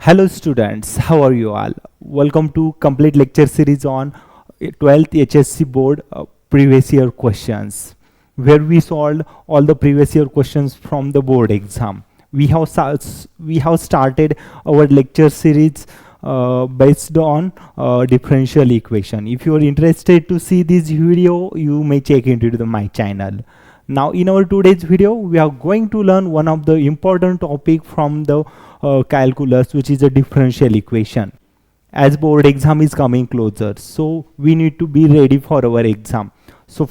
Hello students, how are you all? Welcome to complete lecture series on 12th HSC board previous year questions, where we solved all the previous year questions from the board exam. We have started our lecture series based on differential equation. If you are interested to see this video, you may check into my channel. Now in our today's video, we are going to learn one of the important topic from the calculus, which is a differential equation. As board exam is coming closer, so we need to be ready for our exam. So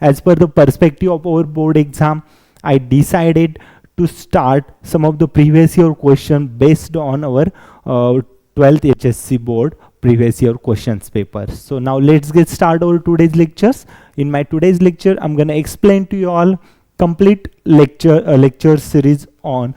as per the perspective of our board exam, I decided to start some of the previous year question based on our 12th HSC board previous year questions paper. So now let's get started our today's lectures. In my today's lecture, I'm gonna explain to you all complete lecture series on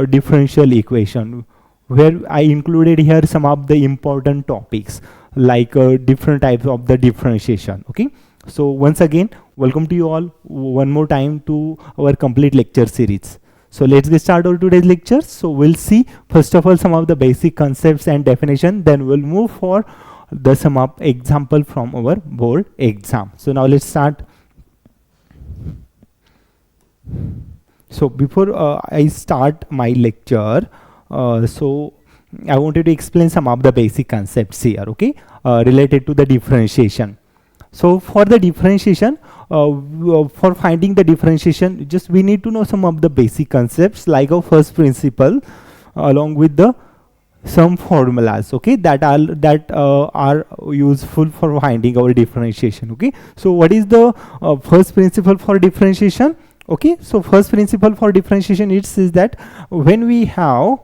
differential equation, where I included here some of the important topics like different types of the differentiation. Okay, so once again, welcome to you all one more time to our complete lecture series. So let's get started on today's lecture. So we'll see first of all some of the basic concepts and definition, then we'll move for the sum of example from our board exam. So now let's start. So before I start my lecture, so I wanted to explain some of the basic concepts here, okay, related to the differentiation. So for the differentiation, for finding the differentiation, just we need to know some of the basic concepts like our first principle, along with the some formulas, okay, that are useful for finding our differentiation. Okay, so what is the first principle for differentiation? Okay, so first principle for differentiation is that when we have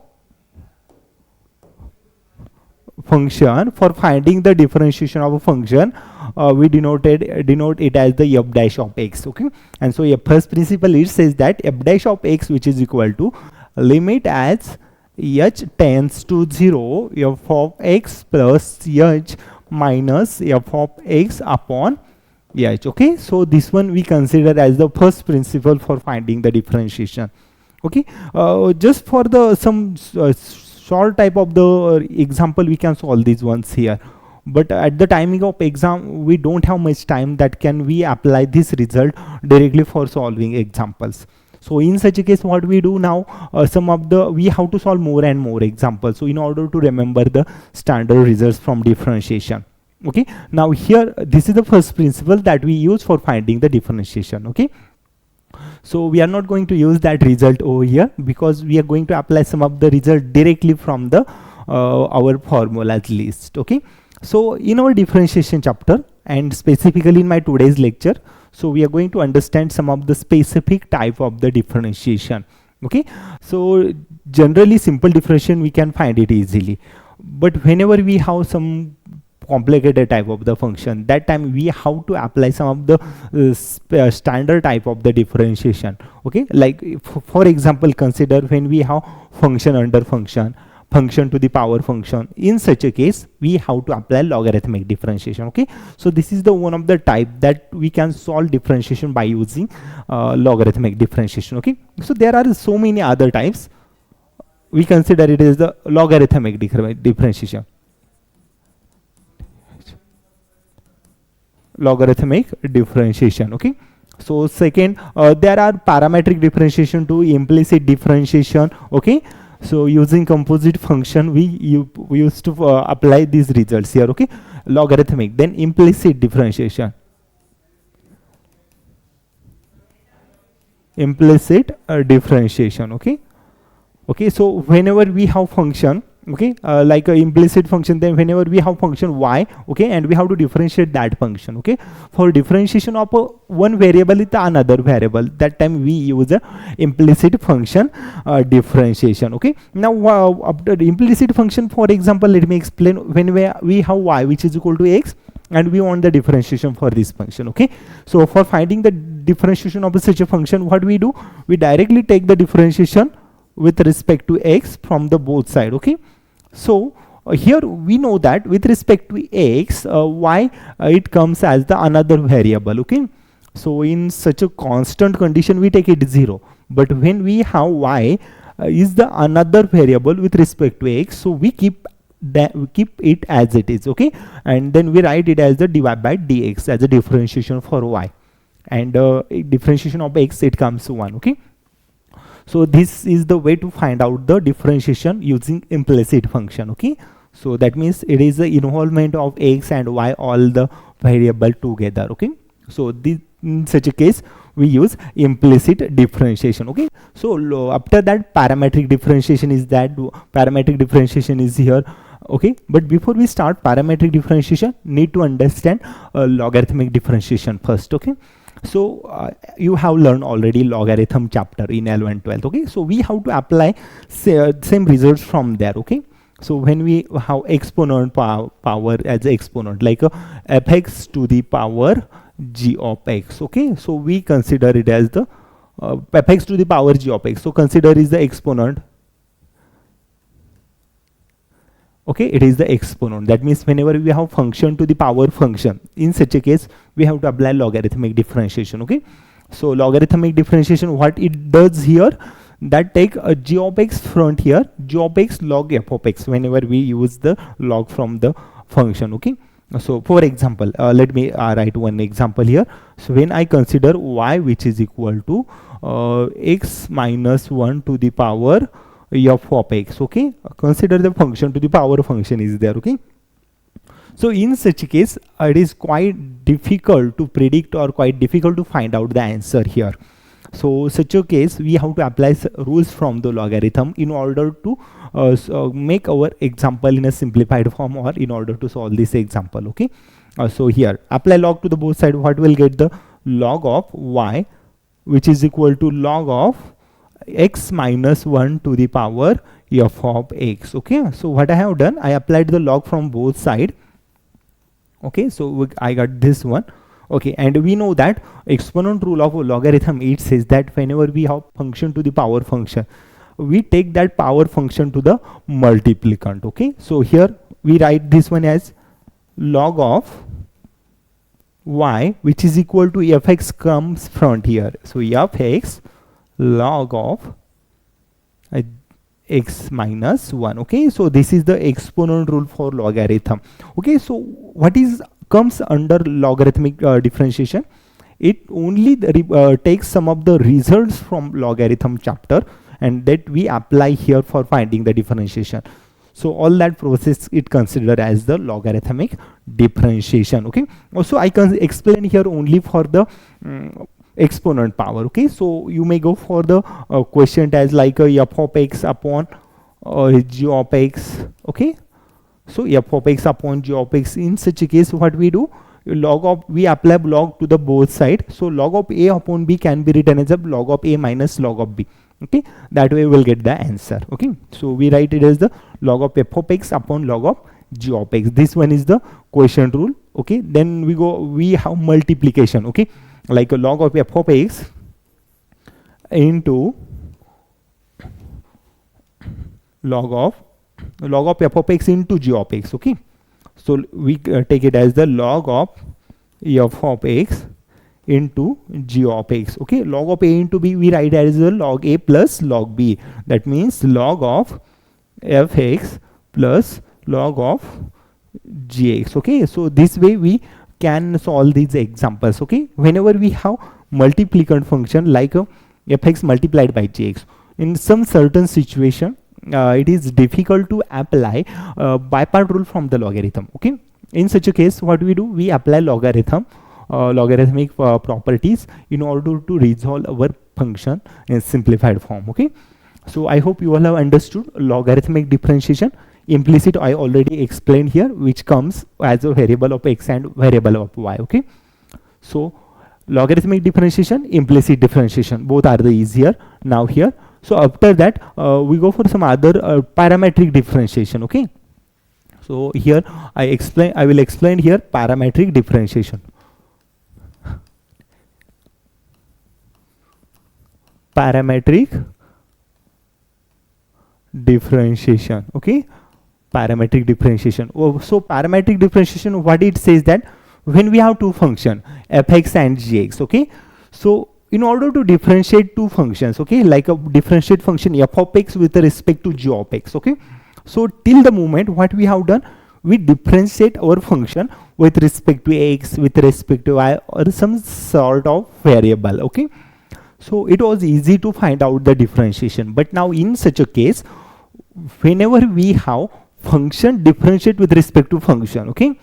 function, for finding the differentiation of a function, we denote it as the f dash of x. Okay, and so first principle it says that f dash of x, which is equal to limit as h tends to 0 f of x plus h minus f of x upon h. Okay, so this one we consider as the first principle for finding the differentiation. Okay, just for the some short type of the example, we can solve these ones here, but at the timing of exam we don't have much time that can we apply this result directly for solving examples. So in such a case, what we do now, we have to solve more and more examples, so in order to remember the standard results from differentiation. Okay, now here this is the first principle that we use for finding the differentiation. Okay, so we are not going to use that result over here, because we are going to apply some of the result directly from the our formulas list. Okay, so in our differentiation chapter, and specifically in my today's lecture, so we are going to understand some of the specific type of the differentiation. Okay, so generally simple differentiation we can find it easily, but whenever we have some complicated type of the function, that time we have to apply some of the standard type of the differentiation. Okay, like for example, consider when we have function under function, function to the power function. In such a case, we have to apply logarithmic differentiation. Okay, so this is the one of the type that we can solve differentiation by using logarithmic differentiation. Okay, so there are so many other types. We consider it as the logarithmic differentiation. Logarithmic differentiation. Okay, so second, there are parametric differentiation to implicit differentiation. Okay, so using composite function we used to apply these results here. Okay, logarithmic, then implicit differentiation, differentiation. Okay, so whenever we have function, okay, like a implicit function, then whenever we have function y, okay, and we have to differentiate that function. Okay, for differentiation of one variable with another variable, that time we use a implicit function differentiation. Okay, now after the implicit function, for example, let me explain. When we have y which is equal to x, and we want the differentiation for this function. Okay, so for finding the differentiation of such a function, what we do, we directly take the differentiation with respect to x from the both side. Okay, so here we know that with respect to x, y it comes as the another variable. Okay, so in such a constant condition we take it 0, but when we have y, is the another variable with respect to x, so we keep it as it is, okay, and then we write it as the dy by dx as a differentiation for y, and differentiation of x, it comes to 1, okay. So this is the way to find out the differentiation using implicit function, okay. So that means it is the involvement of x and y, all the variable together, okay. So this, in such a case we use implicit differentiation, okay. So after that, parametric differentiation is here, okay. But before we start parametric differentiation, need to understand logarithmic differentiation first, okay. So you have learned already logarithm chapter in 11 12, okay. So we have to apply same results from there, okay. So when we have exponent power as exponent, like fx to the power g of x, okay. So we consider it as the fx to the power g of x, so consider is the exponent, okay. It is the exponent. That means whenever we have function to the power function, in such a case we have to apply logarithmic differentiation, okay. So logarithmic differentiation, what it does here, that take a g of x front here, g of x log f of x, whenever we use the log from the function, okay. So for example, let me write one example here. So when I consider y which is equal to x minus 1 to the power f of x, okay, consider the function to the power function is there, okay. So in such a case, it is quite difficult to predict or quite difficult to find out the answer here. So such a case, we have to apply rules from the logarithm in order to make our example in a simplified form, or in order to solve this example, okay. So here apply log to the both side, what will get the log of y which is equal to log of x minus 1 to the power f of x, okay. So what I have done, I applied the log from both side, okay. So I got this one, okay. And we know that exponent rule of logarithm, it says that whenever we have function to the power function, we take that power function to the multiplicand, okay. So here we write this one as log of y which is equal to fx comes front here, so fx log of x minus 1, okay. So this is the exponent rule for logarithm, okay. So what is comes under logarithmic differentiation? It only takes some of the results from logarithm chapter, and that we apply here for finding the differentiation. So all that process it considered as the logarithmic differentiation, okay. Also I can explain here only for the exponent power, okay. So you may go for the quotient as like f of x upon g of x, okay. So f of x upon g of x, in such a case what we do, log of, we apply log to the both side, so log of a upon b can be written as a log of a minus log of b, okay. That way we will get the answer, okay. So we write it as the log of f of x upon log of g of x. This one is the quotient rule, okay. Then we have multiplication, okay, like a log of f of x into log of f of x into g of x, okay. So we take it as the log of f of x into g of x, okay. Log of a into b we write as the log a plus log b, that means log of fx plus log of gx, okay. So this way we can solve these examples, okay. Whenever we have multiplicand function like fx multiplied by gx, in some certain situation it is difficult to apply by part rule from the logarithm, okay. In such a case what we do, we apply logarithmic properties in order to resolve our function in simplified form, okay. So I hope you all have understood logarithmic differentiation. Implicit I already explained here, which comes as a variable of x and variable of y, okay. So logarithmic differentiation, implicit differentiation, both are the easier now here. So after that we go for some other parametric differentiation, okay. So here I will explain here parametric differentiation. Parametric differentiation, okay. Parametric differentiation. So parametric differentiation, what it says that when we have two function fx and gx, okay. So in order to differentiate two functions, okay, like a differentiate function f of x with respect to g of x, okay. So till the moment what we have done, we differentiate our function with respect to x, with respect to y, or some sort of variable, okay. So it was easy to find out the differentiation. But now in such a case, whenever we have function differentiate with respect to function, okay,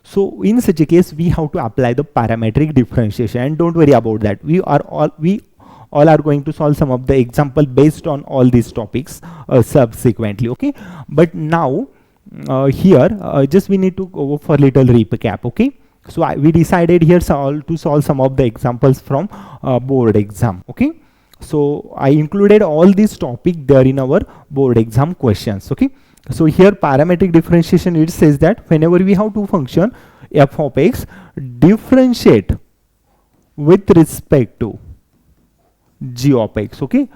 so in such a case we have to apply the parametric differentiation. And don't worry about that, we all are going to solve some of the example based on all these topics subsequently, okay. But now here just we need to go for little recap, okay. So we decided here to solve some of the examples from board exam, okay. So I included all these topic there in our board exam questions, okay. So here parametric differentiation, it says that whenever we have two function f of x differentiate with respect to g of x, okay.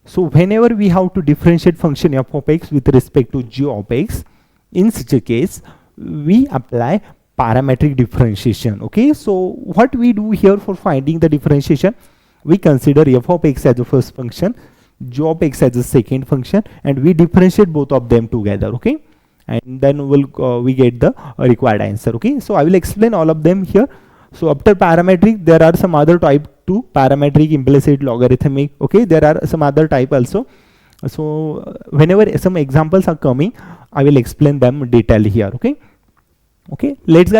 So whenever we have to differentiate function f of x with respect to g of x, in such a case we apply parametric differentiation, okay. So what we do here for finding the differentiation, we consider f of x as the first function, g of x as the second function, and we differentiate both of them together, okay, and then we get the required answer, okay. So I will explain all of them here. So after parametric, there are some other type too, parametric, implicit, logarithmic, okay, there are some other type also. So whenever some examples are coming, I will explain them in detail here, okay. Okay, let's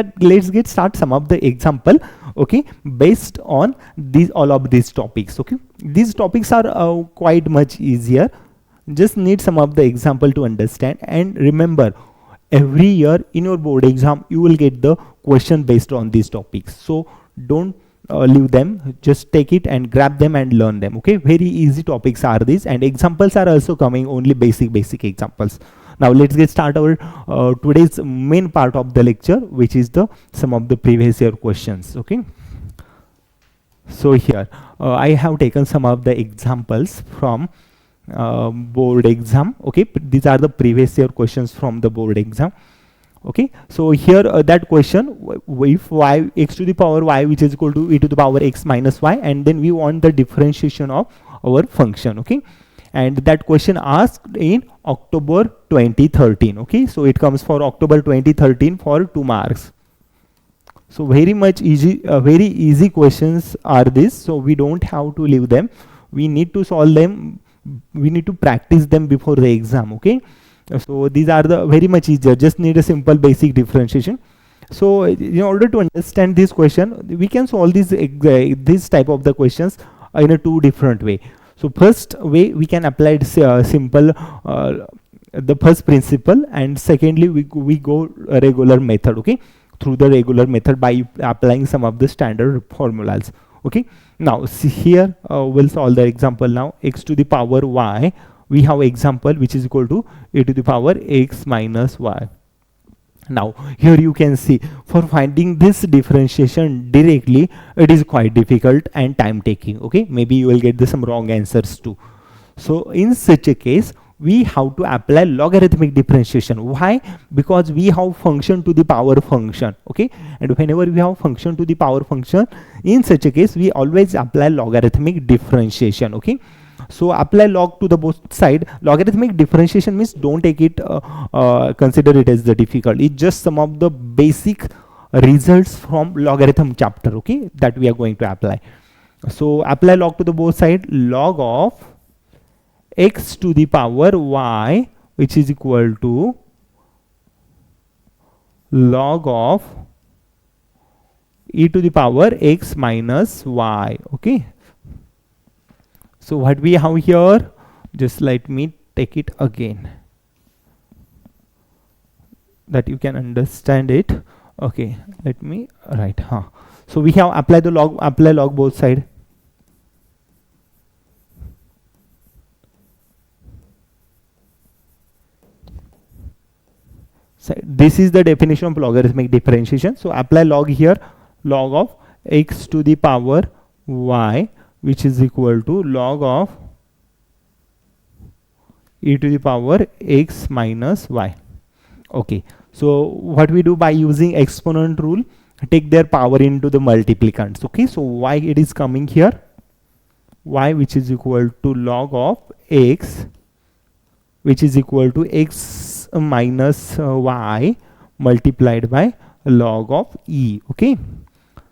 get start some of the example, okay, based on these all of these topics, okay. These topics are quite much easier, just need some of the example to understand. And remember, every year in your board exam you will get the question based on these topics, so don't leave them, just take it and grab them and learn them, okay. Very easy topics are these, and examples are also coming, only basic examples. Now let's get start our today's main part of the lecture, which is the some of the previous year questions, okay. So here I have taken some of the examples from board exam, okay. These are the previous year questions from the board exam, okay. So here that question, if y x to the power y which is equal to e to the power x minus y, and then we want the differentiation of our function, okay. And that question asked in October 2013, okay. So it comes for October 2013 for 2 marks. So very much easy, very easy questions are this, so we don't have to leave them, we need to solve them, we need to practice them before the exam, okay. So these are the very much easier, just need a simple basic differentiation. So in order to understand this question, we can solve this type of the questions in a two different way. So first way, we can apply simple the first principle, and secondly we go a regular method, okay, through the regular method by applying some of the standard formulas, okay. Now see here, we'll solve the example. Now x to the power y, we have example which is equal to e to the power x minus y. Now here you can see, for finding this differentiation directly, it is quite difficult and time taking, okay. Maybe you will get some wrong answers too. So in such a case, we have to apply logarithmic differentiation. Why? Because we have function to the power function, okay. And whenever we have function to the power function, in such a case we always apply logarithmic differentiation, okay. So apply log to the both side. Logarithmic differentiation means don't take it consider it as the difficult, it's just some of the basic results from logarithm chapter, okay, that we are going to apply. So apply log to the both side, log of x to the power y which is equal to log of e to the power x minus y, okay. So what we have here, just let me take it again that you can understand it, okay. Let me write, so we have apply log both side. So this is the definition of logarithmic differentiation. So apply log here, log of x to the power y which is equal to log of e to the power x minus y, okay. So what we do, by using exponent rule, take their power into the multiplicants, okay. So y it is coming here, y which is equal to log of x which is equal to x minus y multiplied by log of e. Okay,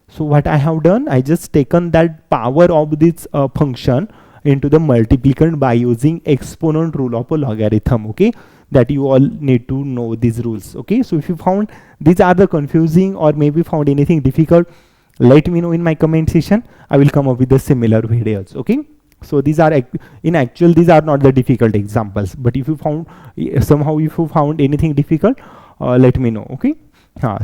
so what I have done, I just taken that power of this function into the multiplicand by using exponent rule of a logarithm. Okay, that you all need to know these rules. Okay, so if you found these are the confusing or maybe found anything difficult, let me know in my comment section. I will come up with the similar videos. Okay, so these are in actual these are not the difficult examples, but if you found somehow if you found anything difficult, let me know. Okay,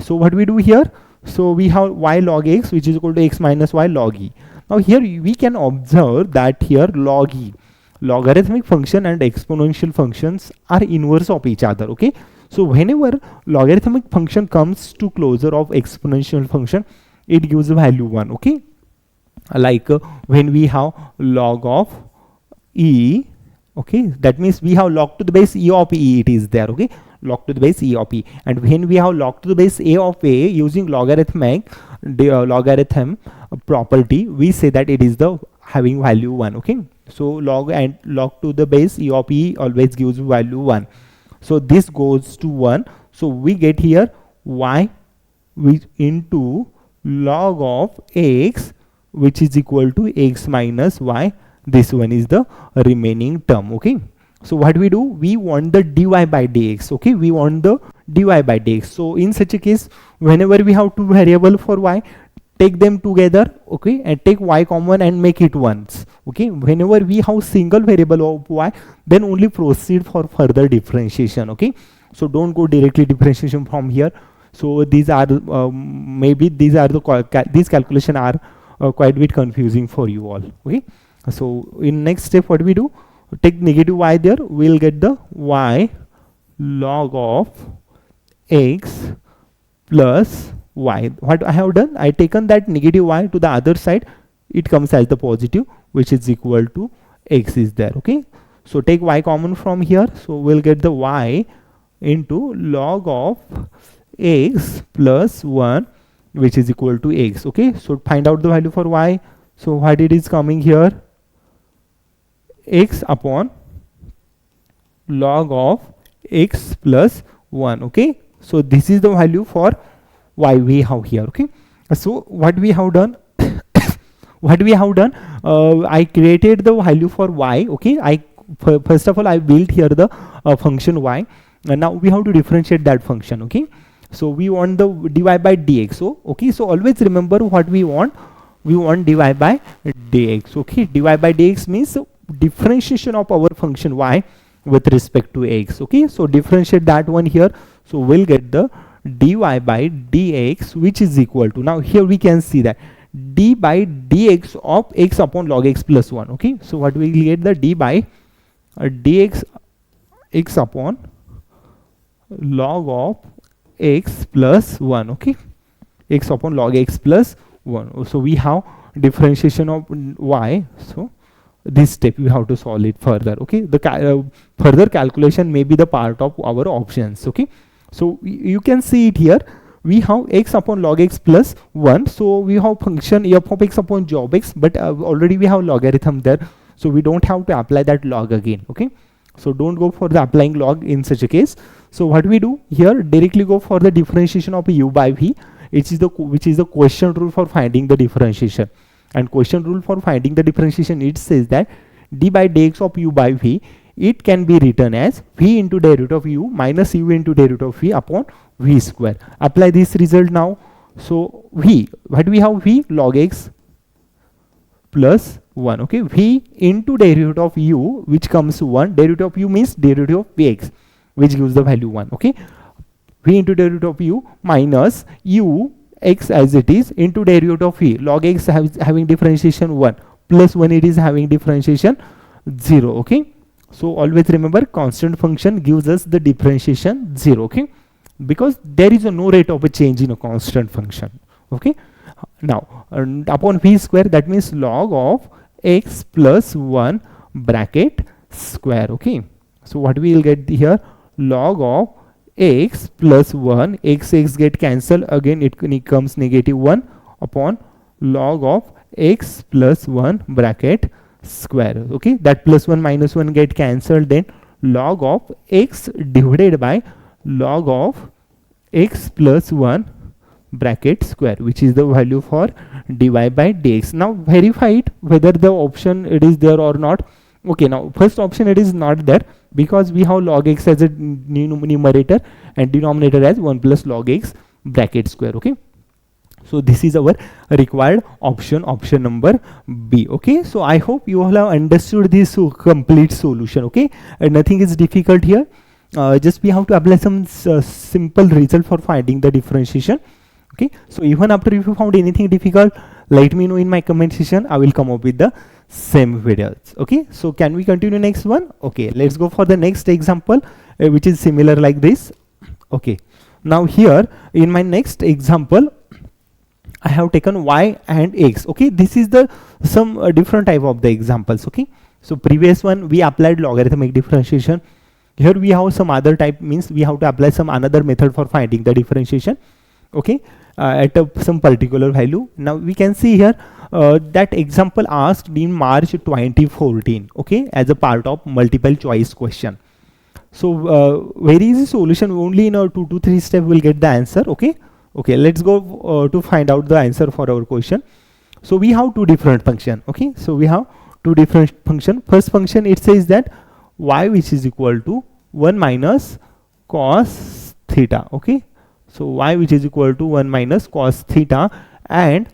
so what we do here, so we have y log x which is equal to x minus y log e. Now here we can observe that here log e, logarithmic function and exponential functions are inverse of each other. Okay, so whenever logarithmic function comes to closure of exponential function, it gives a value 1. Okay, like when we have log of e, okay, that means we have log to the base e of e, it is there. Okay, log to the base e of e, and when we have log to the base a of a using logarithmic logarithm property, we say that it is the having value 1. Okay, so log and log to the base e of e always gives value 1, so this goes to 1, so we get here y which into log of x which is equal to x minus y. This one is the remaining term. Okay, so what we do, we want the dy by dx. Okay, we want the dy by dx. So in such a case, whenever we have two variable for y, take them together. Okay, and take y common and make it once. Okay, whenever we have single variable of y, then only proceed for further differentiation. Okay, so don't go directly differentiation from here. So these are maybe these are the these calculation are quite a bit confusing for you all. Okay, so in next step what we do, take negative y there, we'll get the y log of x plus y. What I have done, I taken that negative y to the other side, it comes as the positive which is equal to x is there. Okay, so take y common from here, so we'll get the y into log of x plus 1 which is equal to x. Okay, so find out the value for y. So what it is coming here, x upon log of x plus 1. Okay, so this is the value for y we have here. Okay, so what we have done what we have done, I created the value for y. Okay, first of all I built here the function y, and now we have to differentiate that function. Okay, so we want the dy by dx. So okay, so always remember what we want dy by dx. Okay, dy by dx means differentiation of our function y with respect to x. Okay, so differentiate that one here, so we'll get the dy by dx which is equal to, now here we can see that d by dx of x upon log x plus 1. Okay, so what we will get, the d by dx x upon log of x plus 1. Okay, x upon log x plus 1. So we have differentiation of y, so this step we have to solve it further. Okay, the further calculation may be the part of our options. Okay, so you can see it here, we have x upon log x plus 1, so we have function f of x upon g of x, but already we have logarithm there, so we don't have to apply that log again. Okay, so don't go for the applying log in such a case. So what we do here, directly go for the differentiation of u by v, which is the quotient rule for finding the differentiation. And quotient rule for finding the differentiation, it says that d by dx of u by v, it can be written as v into derivative of u minus u into derivative of v upon v square. Apply this result now. So v, what we have, v log x plus 1. Okay, v into derivative of u which comes to 1, derivative of u means derivative of vx which gives the value 1. Okay, v into derivative of u minus u x as it is into derivative of v, log x having differentiation 1 plus 1, it is having differentiation 0. Okay, so always remember constant function gives us the differentiation 0. Okay, because there is no rate of a change in a constant function. Okay, now upon v square, that means log of x plus 1 bracket square. Okay, so what we will get here, log of x plus 1, x get cancelled, again it becomes negative 1 upon log of x plus 1 bracket square. Okay, that plus 1 minus 1 get cancelled, then log of x divided by log of x plus 1 bracket square, which is the value for dy by dx. Now verify it whether the option it is there or not. Okay, now first option it is not there because we have log x as a numerator and denominator as 1 plus log x bracket square. Okay, so this is our required option, option number B. Okay, so I hope you all have understood this complete solution. Okay, and nothing is difficult here. Just we have to apply some simple result for finding the differentiation. Okay, so even after if you found anything difficult, let me know in my comment section. I will come up with the same videos. Okay, so can we continue next one? Okay, let's go for the next example, which is similar like this. Okay, now here in my next example I have taken y and x. Okay, this is the some different type of the examples. Okay, so previous one we applied logarithmic differentiation. Here we have some other type, means we have to apply some another method for finding the differentiation. Okay, at some particular value. Now we can see here that example asked in March 2014. Okay, as a part of multiple choice question. So where is the solution? Only in a 2 to 3 step we'll get the answer. Okay, okay, let's go to find out the answer for our question. So we have two different function. Okay, so we have two different function. First function, it says that y which is equal to 1 minus cos theta. Okay, so y which is equal to 1 minus cos theta, and